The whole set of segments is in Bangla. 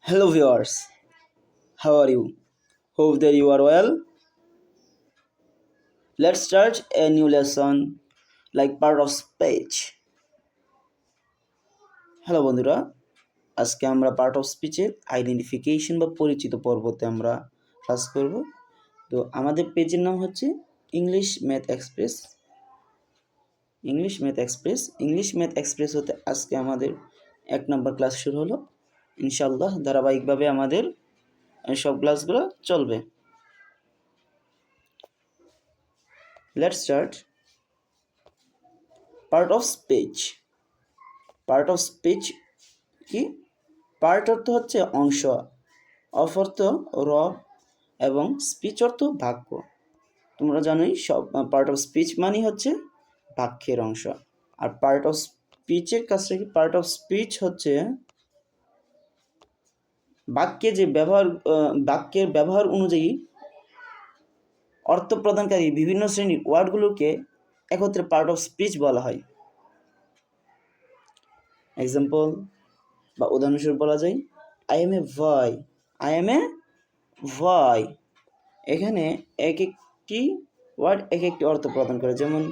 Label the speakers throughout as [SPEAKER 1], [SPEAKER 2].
[SPEAKER 1] Hello viewers, how are you? Hope that you are well. Let's start a new lesson like part of speech. Hello বন্ধুরা, আজকে আমরা পার্ট অফ স্পিচের আইডেন্টিফিকেশন বা পরিচিত পর্বতে আমরা ক্লাস করব। তো আমাদের পেজের নাম হচ্ছে English math express. English math express হতে আজকে আমাদের 1 নম্বর ক্লাস শুরু হলো। ইনশাআল্লাহ ধারাবাহিকভাবে আমাদের সব ক্লাসগুলো চলবে। Let's start. Part of speech. Part of speech কি? পার্ট অর্থ হচ্ছে অংশ, অফ অর্থ র এবং স্পিচ অর্থ বাক্য। তোমরা জানোই সব পার্ট অফ স্পিচ মানে হচ্ছে বাক্যের অংশ। আর পার্ট অফ স্পিচের কাছে কি? পার্ট অফ স্পিচ হচ্ছে বাক্যের ব্যবহার অনুযায়ী অর্থ প্রদানকারী বিভিন্ন শ্রেণীর ওয়ার্ডগুলোকে একত্রে পার্ট অফ স্পিচ বলা হয়। এক্সাম্পল বা উদাহরণস্বরূপ বলা যায় আই এম এ ভয়। আই এম এ ভয়। এখানে এক একটি ওয়ার্ড এক একটি অর্থ প্রদান করে, যেমন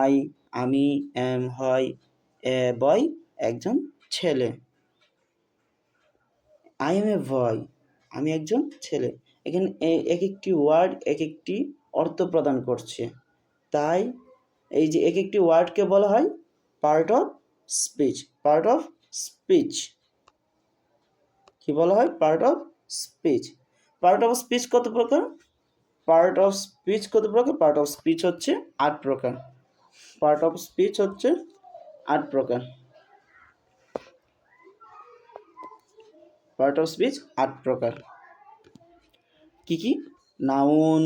[SPEAKER 1] আই আমি, এম হয়, এ বয় একজন ছেলে। আই এম এ বয় আমি একজন ছেলে। এখানে এক একটি ওয়ার্ড এক একটি অর্থ প্রদান করছে, তাই এই যে এক একটি ওয়ার্ডকে বলা হয় part of speech. Part of speech কি বলা হয়? Part of speech. Part of speech কত প্রকার? পার্ট অফ স্পিচ কত প্রকার? পার্ট অফ স্পিচ হচ্ছে 8 প্রকার। পার্ট অফ স্পিচ হচ্ছে 8 প্রকার। পার্ট অফ স্পিচ 8 প্রকার। কি কি? নাউন,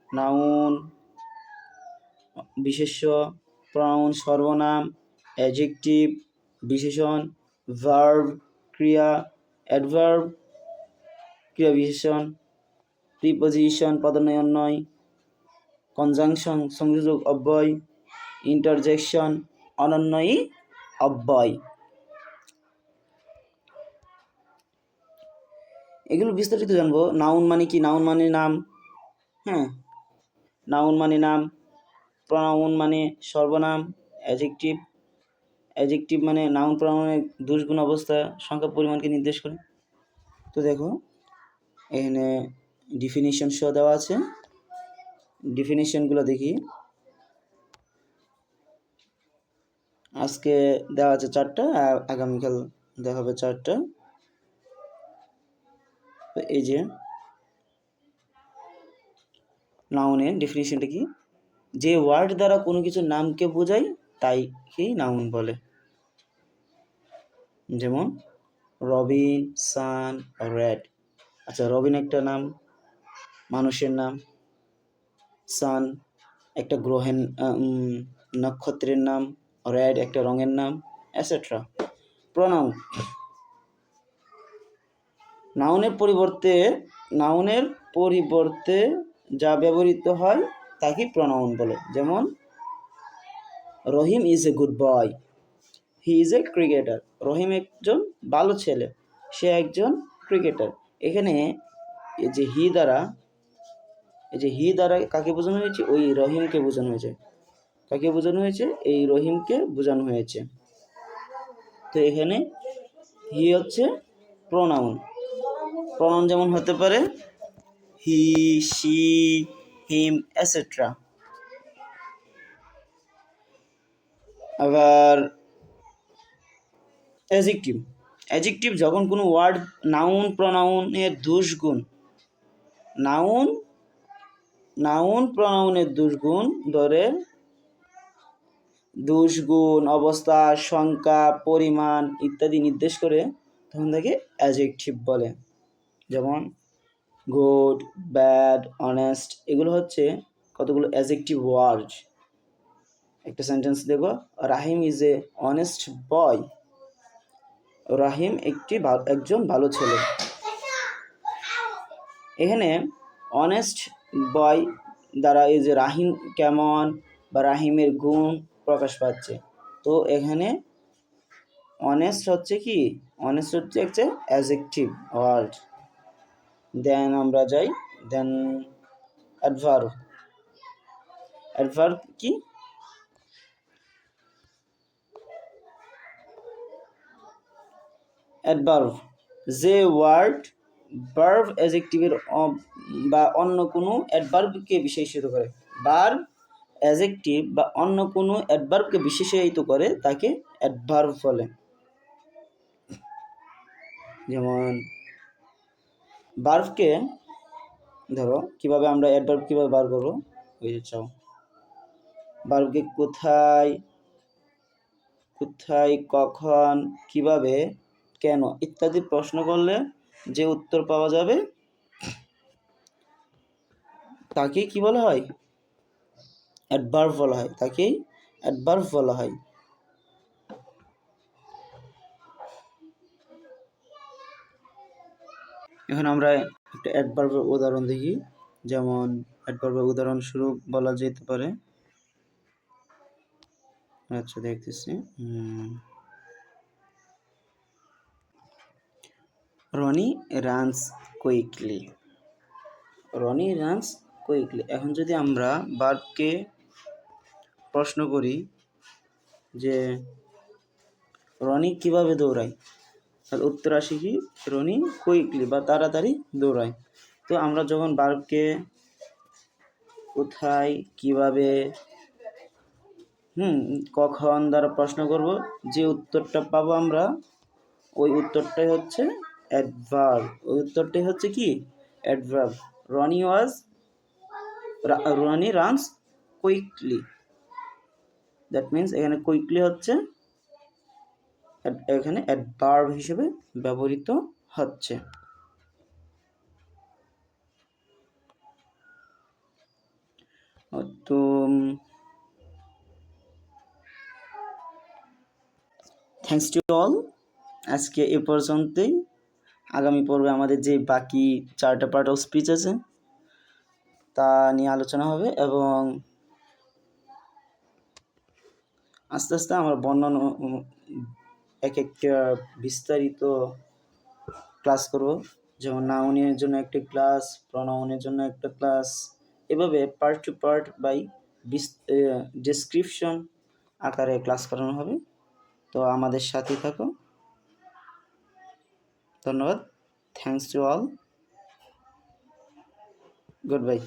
[SPEAKER 1] নাউন বিশেষ্য, প্রনাউন সর্বনাম, অ্যাডজেক্টিভ বিশেষণ, ভার্ব ক্রিয়া, অ্যাডভার্ব ক্রিয়া বিশেষণ, প্রিপজিশন পদান্বয় অন্বয়, কনজাংশন সংযোজক অব্যয়, ইন্টারজেকশন অনন্বয়ী অব্যয়। এগুলো বিস্তারিত জানবো। নাউন মানে কি? নাউন মানে নাম। হ্যাঁ, নাউন মানে নাম। প্রনাউন মানে সর্বনাম। অ্যাডজেক্টিভ মানে নাউন প্রনাউনের দুষ্গুণ অবস্থা, সংখ্যা, পরিমাণকে নির্দেশ করে। তো দেখো এখানে ডিফিনিশন সহ দেওয়া আছে। ডিফিনিশনগুলো দেখি। আজকে দেওয়া আছে 4টা, আগামীকাল দেওয়া হবে 4টা। তো এই যে নাউনের ডেফিনিশনটা কি? যে ওয়ার্ড দ্বারা কোনো কিছুর নামকে বোঝায় তাইকেই নাউন বলে। যেমন রবিন, সান, রেড। আচ্ছা, রবিন একটা নাম, মানুষের নাম। সান একটা গ্রহের নক্ষত্রের নাম। রেড একটা রঙের নাম, এটসেট্রা। প্রনাউন নাউনের পরিবর্তে যা ব্যবহৃত হয় তাকে প্রনাউন বলে। যেমন Rahim is a good boy, he is a cricketer. Rahim একজন ভালো ছেলে, সে একজন ক্রিকেটার। এখানে এই যে হি দ্বারা কাকে বোঝানো হয়েছে? ওই রহিমকে বোঝানো হয়েছে। কাকে বোঝানো হয়েছে? এই রহিমকে বোঝানো হয়েছে। তো এখানে হি হচ্ছে প্রনাউন। প্রনাউন যেমন হতে পারে হি, শি, হিম, এটসেট্রা। আবার অ্যাডজেক্টিভ যখন কোনো ওয়ার্ড নাউন প্রনাউনের দুষ্গুণ, নাউন প্রনাউনের দুষ্গুণ ধরে, দুষ্গুণ অবস্থা, সংখ্যা, পরিমাণ ইত্যাদি নির্দেশ করে, তখন তাকে অ্যাডজেক্টিভ বলে। যেমন গুড, ব্যাড, অনেস্ট এগুলো হচ্ছে কতগুলো অ্যাডজেক্টিভ ওয়ার্ড। একটা সেন্টেন্স দেখো, রাহিম ইজ এ অনেস্ট বয়। রাহিম একজন ভালো ছেলে। এখানে অনেস্ট বয় দ্বারা এই যে রাহিম কেমন বা রাহিমের গুণ প্রকাশ পাচ্ছে। তো এখানে অনেস্ট হচ্ছে কি, অনেস্ট হচ্ছে একটা অ্যাডজেক্টিভ ওয়ার্ড। দেন আমরা যাই, দেন অ্যাডভার্ব। অ্যাডভার্ব কি? অ্যাডভার্ব যে ওয়ার্ড ভার্ব অ্যাডজেক্টিভের বা অন্য কোনো অ্যাডভার্বকে বিশেষিত করে। ভার্ব অ্যাডজেক্টিভ বা অন্য কোনো অ্যাডভার্বকে বিশেষায়িত করে তাকে অ্যাডভার্ব বলে। যেমন ভার্বকে ধরো কিভাবে আমরা অ্যাডভার্ব কিভাবে বার করবো, ওই যে চাও ভার্বকে কোথায়, কোথায়, কখন, কিভাবে, কেন ইত্যাদি প্রশ্ন করলে যে উত্তর পাওয়া যাবে তাকে কি বলা হয়? অ্যাডভার্ব বলা হয়, তাকেই অ্যাডভার্ব বলা হয়। এখন আমরা একটা অ্যাডভার্বের উদাহরণ দেখি। যেমন অ্যাডভার্বের উদাহরণস্বরূপ বলা যেতে পারে, আচ্ছা দেখতেছি, Ronnie runs quickly. Ronnie runs quickly. এখন যদি আমরা ভার্বকে প্রশ্ন করি যে রনি কিভাবে দৌড়ায়, তাহলে উত্তর আসে কি রনি কুইকলি বা তাড়াতাড়ি দৌড়ায়। তো আমরা যখন ভার্বকে কোথায়, কিভাবে, কখন দ্বারা প্রশ্ন করব, যে উত্তরটা পাবো আমরা ওই উত্তরটাই হচ্ছে অ্যাডভার্ব। ওই উত্তরটাই হচ্ছে কি adverb. Ronnie runs quickly, that means এখানে কুইকলি হচ্ছে এখানে অ্যাডভার্ব হিসেবে ব্যবহৃত হচ্ছে। তো থ্যাঙ্কস টু অল, আজকে এ পর্যন্তই। আগামী পর্বে আমাদের যে বাকি 4টা পার্ট অফ স্পিচ আছে তা নিয়ে আলোচনা হবে এবং আস্তে আস্তে আমরা বর্ণনা এক একটা বিস্তারিত ক্লাস করব। যেমন নাউনের জন্য একটা ক্লাস, প্রনাউনের জন্য একটা ক্লাস, এভাবে part to part by description আকারে ক্লাস করানো হবে। তো আমাদের সাথে থাকো। ধন্যবাদ। Thanks to all. Good by.